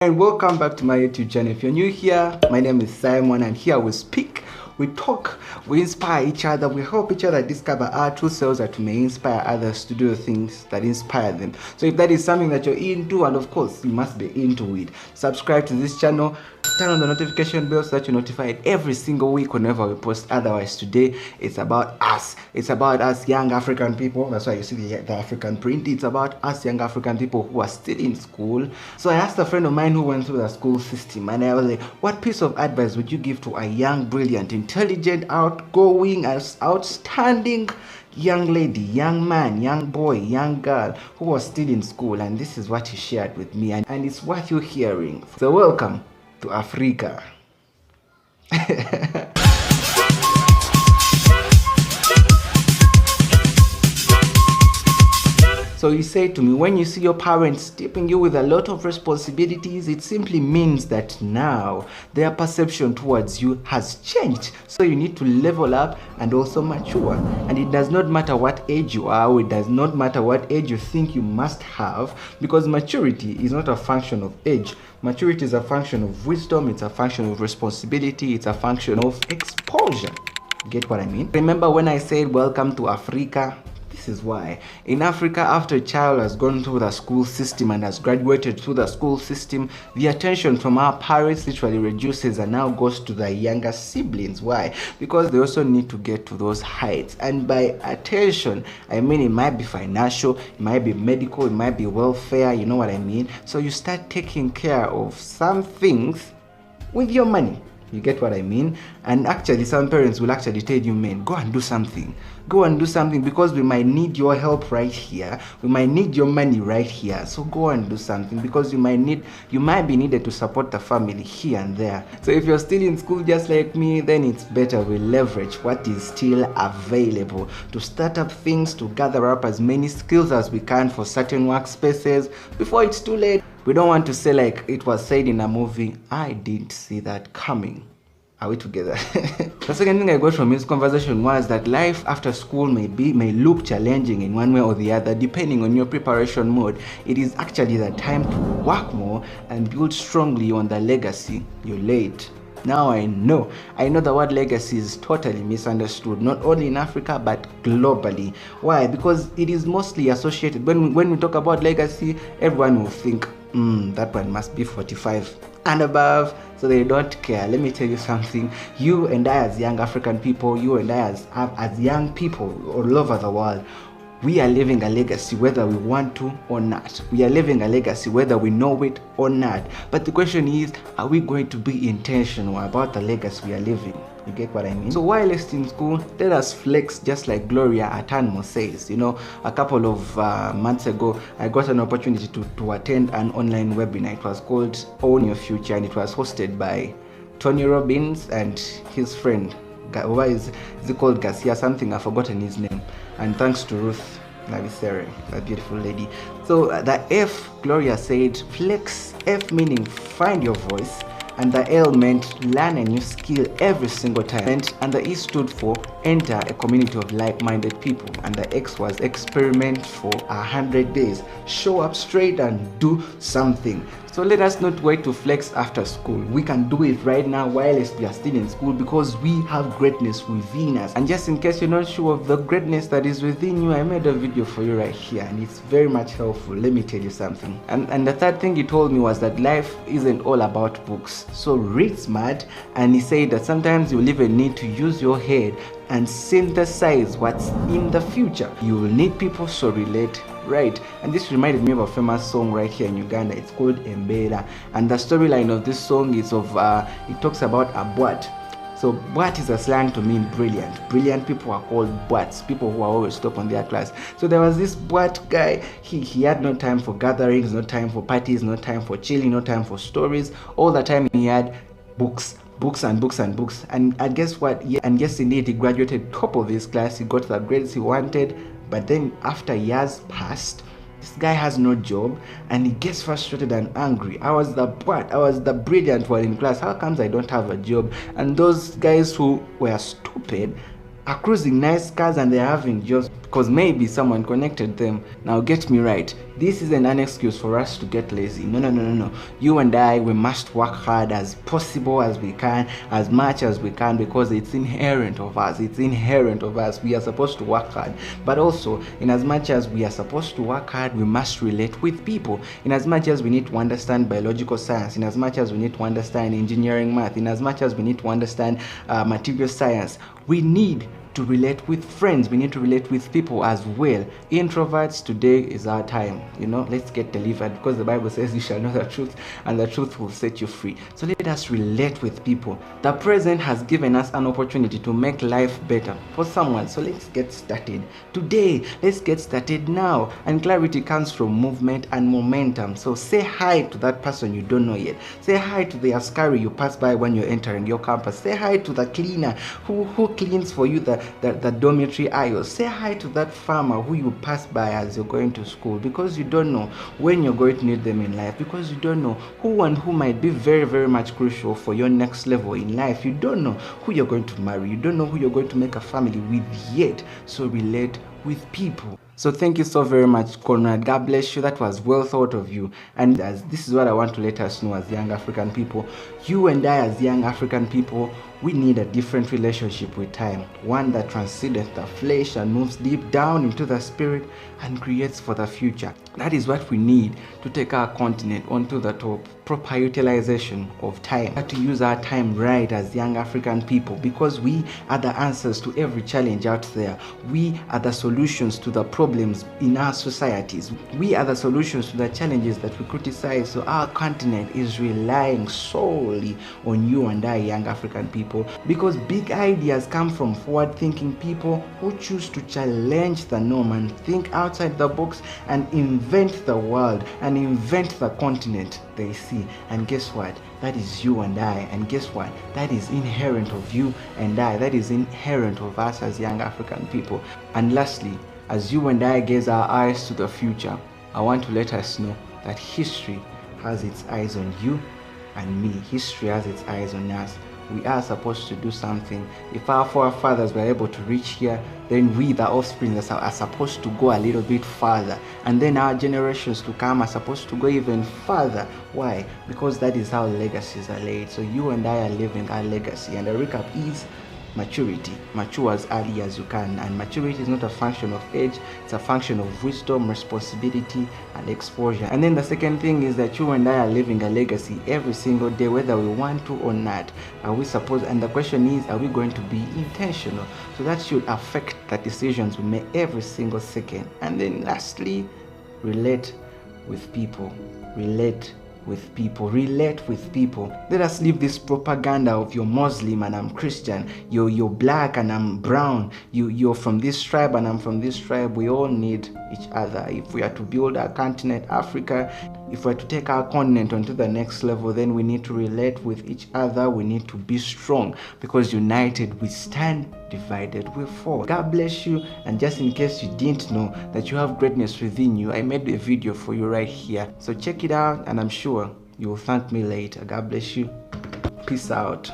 And welcome back to my YouTube channel. If you're new here, my name is Simon, and here we speak, we talk, we inspire each other, we help each other discover our true selves that we may inspire others to do the things that inspire them. So if that is something that you're into, and of course you must be into it, subscribe to this channel, turn on the notification bell so that you're notified every single week whenever we post. Otherwise, today it's about us. It's about us young African people. That's why you see the African print. It's about us young African people who are still in school. So I asked a friend of mine who went through the school system, and I was like, what piece of advice would you give to a young, brilliant, intelligent, outgoing, outstanding young lady, young man, young boy, young girl who was still in school? And this is what he shared with me, and it's worth you hearing. So welcome to Africa. So he said to me, when you see your parents tipping you with a lot of responsibilities, it simply means that now their perception towards you has changed. So you need to level up and also mature. And it does not matter what age you are, or it does not matter what age you think you must have, because maturity is not a function of age. Maturity is a function of wisdom, it's a function of responsibility, it's a function of exposure. Get what I mean? Remember when I said welcome to Africa? This is why. In Africa, after a child has gone through the school system and has graduated through the school system, the attention from our parents literally reduces and now goes to the younger siblings. Why? Because they also need to get to those heights. And by attention, I mean it might be financial, it might be medical, it might be welfare, you know what I mean? So you start taking care of some things with your money. You get what I mean? And actually, some parents will actually tell you, man, go and do something. Go and do something, because we might need your help right here. We might need your money right here. So go and do something, because you might be needed to support the family here and there. So if you're still in school just like me, then it's better we leverage what is still available to start up things, to gather up as many skills as we can for certain workspaces before it's too late. We don't want to say like it was said in a movie, I didn't see that coming. Are we together? The second thing I got from this conversation was that life after school may look challenging in one way or the other, depending on your preparation mode. It is actually the time to work more and build strongly on the legacy you laid. Now I know the word legacy is totally misunderstood, not only in Africa but globally. Why? Because it is mostly associated, when we talk about legacy, everyone will think, that one must be 45 and above, so they don't care. Let me tell you something. You and I as young African people, you and I as young people all over the world, we are living a legacy whether we want to or not. We are living a legacy whether we know it or not. But the question is, are we going to be intentional about the legacy we are living? You get what I mean? So while in school, let us flex, just like Gloria Atanmo says. You know, a couple of months ago, I got an opportunity to attend an online webinar. It was called Own Your Future, and it was hosted by Tony Robbins and his friend. Why is it called Garcia? Something, I've forgotten his name. And thanks to Ruth Navisere, that beautiful lady. So the F, Gloria said, flex. F meaning find your voice, and the L meant learn a new skill every single time, and the E stood for enter a community of like-minded people, and the X was experiment for 100 days. Show up straight and do something. So let us not wait to flex after school. We can do it right now while we are still in school, because we have greatness within us. And just in case you're not sure of the greatness that is within you, I made a video for you right here, and it's very much helpful. Let me tell you something. And the third thing he told me was that life isn't all about books. So read smart, and he said that sometimes you'll even need to use your head and synthesize what's in the future. You will need people, so relate. Right, and this reminded me of a famous song right here in Uganda. It's called Mbera, and the storyline of this song is it talks about a bwat. So bwat is a slang to mean brilliant. Brilliant people are called bwats, people who are always top on their class. So there was this bwat guy. He had no time for gatherings, no time for parties, no time for chilling, no time for stories. All the time he had books and books. And guess what? Yeah, and yes, indeed, he graduated top of his class. He got the grades he wanted. But then after years passed, this guy has no job, and he gets frustrated and angry. I was the brilliant one in class. How comes I don't have a job? And those guys who were stupid are cruising nice cars and they're having jobs. because maybe someone connected them. Now get me right, this isn't an excuse for us to get lazy. No. You and I, we must work hard as possible as we can, as much as we can, because it's inherent of us. We are supposed to work hard, but also in as much as we are supposed to work hard, we must relate with people. In as much as we need to understand biological science, in as much as we need to understand engineering, math, in as much as we need to understand material science, we need to relate with friends. We need to relate with people as well. Introverts, today is our time. Let's get delivered, because the Bible says you shall know the truth and the truth will set you free. So let us relate with people. The present has given us an opportunity to make life better for someone. So let's get started today. Let's get started now. And clarity comes from movement and momentum. So say hi to that person you don't know yet. Say hi to the askari you pass by when you're entering your campus. Say hi to the cleaner who cleans for you the dormitory aisles. Say hi to that farmer who you pass by as you're going to school, because you don't know when you're going to need them in life, because you don't know who and who might be very, very much crucial for your next level in life. You don't know who you're going to marry. You don't know who you're going to make a family with yet. So relate with people. So thank you so very much, Conrad. God bless you. That was well thought of you. And as this is what I want to let us know as young African people. You and I as young African people, we need a different relationship with time. One that transcendeth the flesh and moves deep down into the spirit and creates for the future. That is what we need to take our continent onto the top. Proper utilization of time. To use our time right as young African people, because we are the answers to every challenge out there. We are the solutions to the problems in our societies. We are the solutions to the challenges that we criticize. So our continent is relying solely on you and I, young African people, because big ideas come from forward-thinking people who choose to challenge the norm and think outside the box and invent the world and invent the continent they see. And guess what? That is you and I. And guess what? That is inherent of you and I. That is inherent of us as young African people. And lastly, as you and I gaze our eyes to the future, I want to let us know that history has its eyes on you and me. History has its eyes on us. We are supposed to do something. If our forefathers were able to reach here, then we, the offspring, are supposed to go a little bit further. And then our generations to come are supposed to go even further. Why? Because that is how legacies are laid. So you and I are living our legacy. And the recap is maturity. Mature as early as you can. And maturity is not a function of age, it's a function of wisdom, responsibility, and exposure. And then the second thing is that you and I are living a legacy every single day, whether we want to or not. Are we supposed? And the question is, are we going to be intentional? So that should affect the decisions we make every single second. And then lastly, relate with people. Relate with people. Let us leave this propaganda of you're Muslim and I'm Christian, you're black and I'm brown, you're from this tribe and I'm from this tribe. We all need each other. If we are to build our continent, Africa, if we're to take our continent onto the next level, then we need to relate with each other. We need to be strong, because united we stand, divided we fall. God bless you. And just in case you didn't know that you have greatness within you, I made a video for you right here. So check it out and I'm sure you will thank me later. God bless you. Peace out.